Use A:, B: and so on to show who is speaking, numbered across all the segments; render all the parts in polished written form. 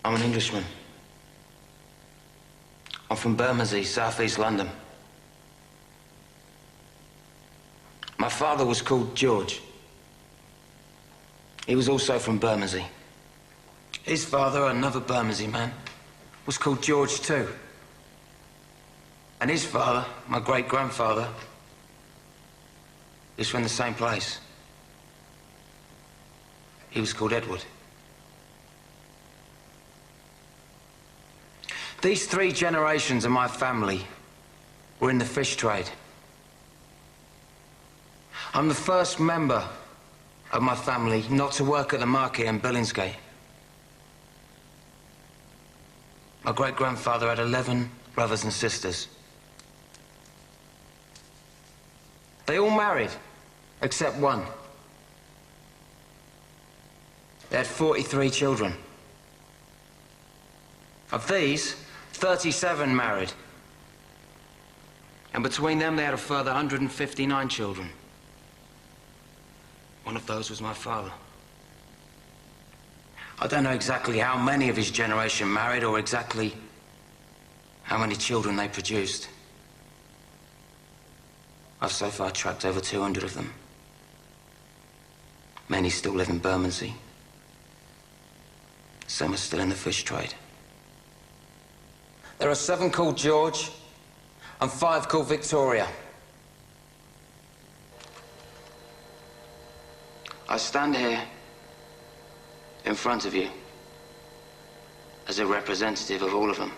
A: I'm an Englishman. I'm from Bermondsey, southeast London. My father was called George. He was also from Bermondsey. His father, another Bermondsey man, was called George too. And his father, my great-grandfather, is from the same place. He was called Edward. These 3 generations of my family were in the fish trade. I'm the first member of my family not to work at the market in Billingsgate. My great-grandfather had 11 brothers and sisters. They all married, except one. They had 43 children. Of these, 37 married. And between them, they had a further 159 children. One of those was my father. I don't know exactly how many of his generation married or exactly how many children they produced. I've so far tracked over 200 of them. Many still live in Bermondsey. Some are still in the fish trade. There are 7 called George and 5 called Victoria. I stand here in front of you as a representative of all of them.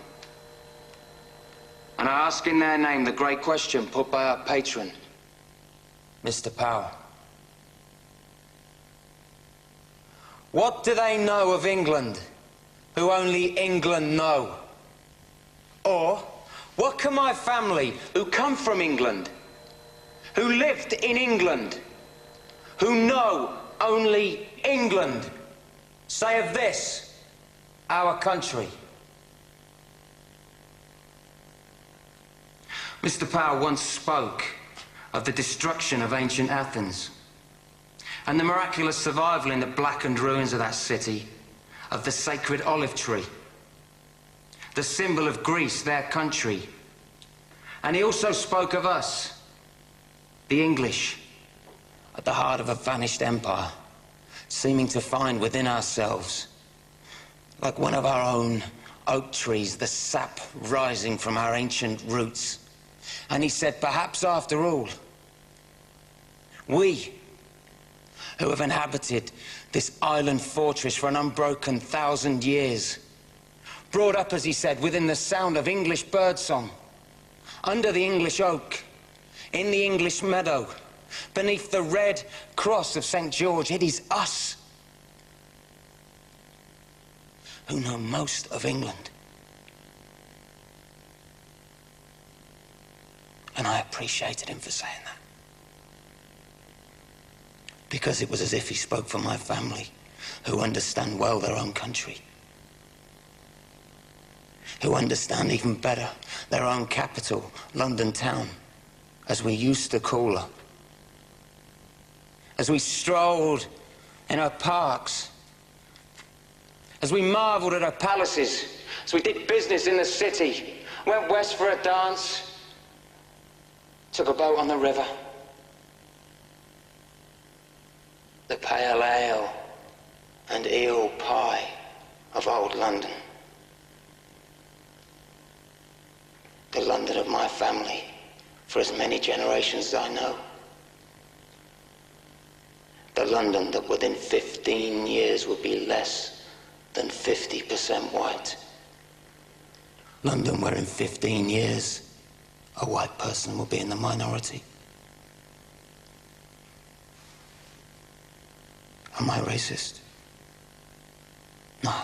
A: And I ask in their name the great question put by our patron, Mr. Power. What do they know of England who only England know? Or, what can my family who come from England, who lived in England, who know only England, say of this, our country? Mr. Power once spoke of the destruction of ancient Athens and the miraculous survival in the blackened ruins of that city of the sacred olive tree, the symbol of Greece, their country. And he also spoke of us, the English, at the heart of a vanished empire, seeming to find within ourselves, like one of our own oak trees, the sap rising from our ancient roots. And he said, perhaps after all, we, who have inhabited this island fortress for an unbroken 1,000 years, brought up, as he said, within the sound of English birdsong, under the English oak, in the English meadow, beneath the red cross of St. George, it is us who know most of England. And I appreciated him for saying that, because it was as if he spoke for my family, who understand well their own country, who understand even better their own capital, London town, as we used to call her. As we strolled in her parks, as we marveled at her palaces, as we did business in the city, went west for a dance, took a boat on the river. The pale ale and eel pie of old London. The London of my family, for as many generations as I know. The London that within 15 years will be less than 50% white. London where in 15 years a white person will be in the minority. Am I racist? No.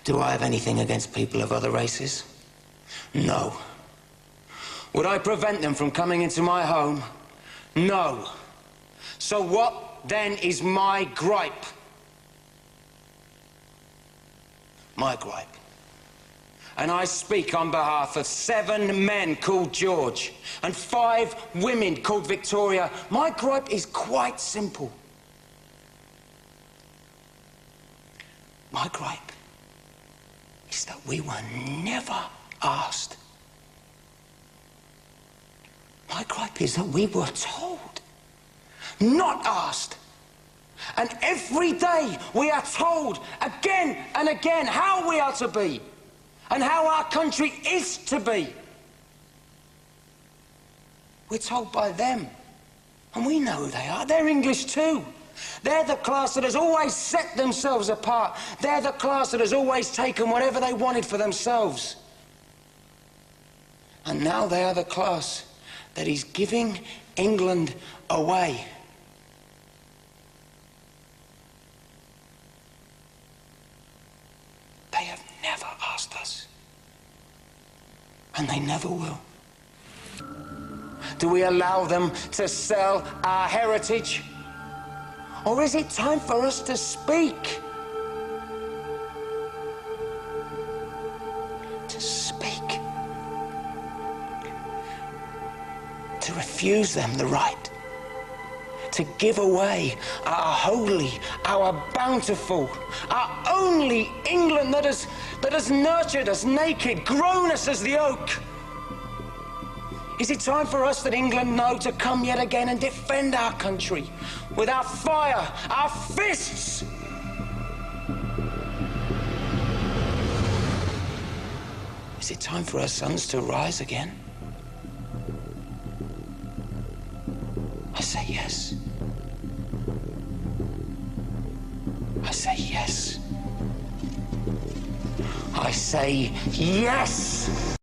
A: Do I have anything against people of other races? No. Would I prevent them from coming into my home? No. So what then is my gripe? My gripe. And I speak on behalf of 7 men called George and 5 women called Victoria. My gripe is quite simple. My My gripe is that we were never asked. My gripe is that we were told, not asked. And every day we are told again and again how we are to be and how our country is to be. We're told by them, and we know who they are. They're English too. They're the class that has always set themselves apart. They're the class that has always taken whatever they wanted for themselves. And now they are the class that is giving England away. They have never asked us, and they never will. Do we allow them to sell our heritage? Or is it time for us to speak? To speak. To refuse them the right to give away our holy, our bountiful, our only England that has nurtured us naked, grown us as the oak. Is it time for us that England know to come yet again and defend our country with our fire, our fists? Is it time for our sons to rise again? I say yes. I say yes. I say yes.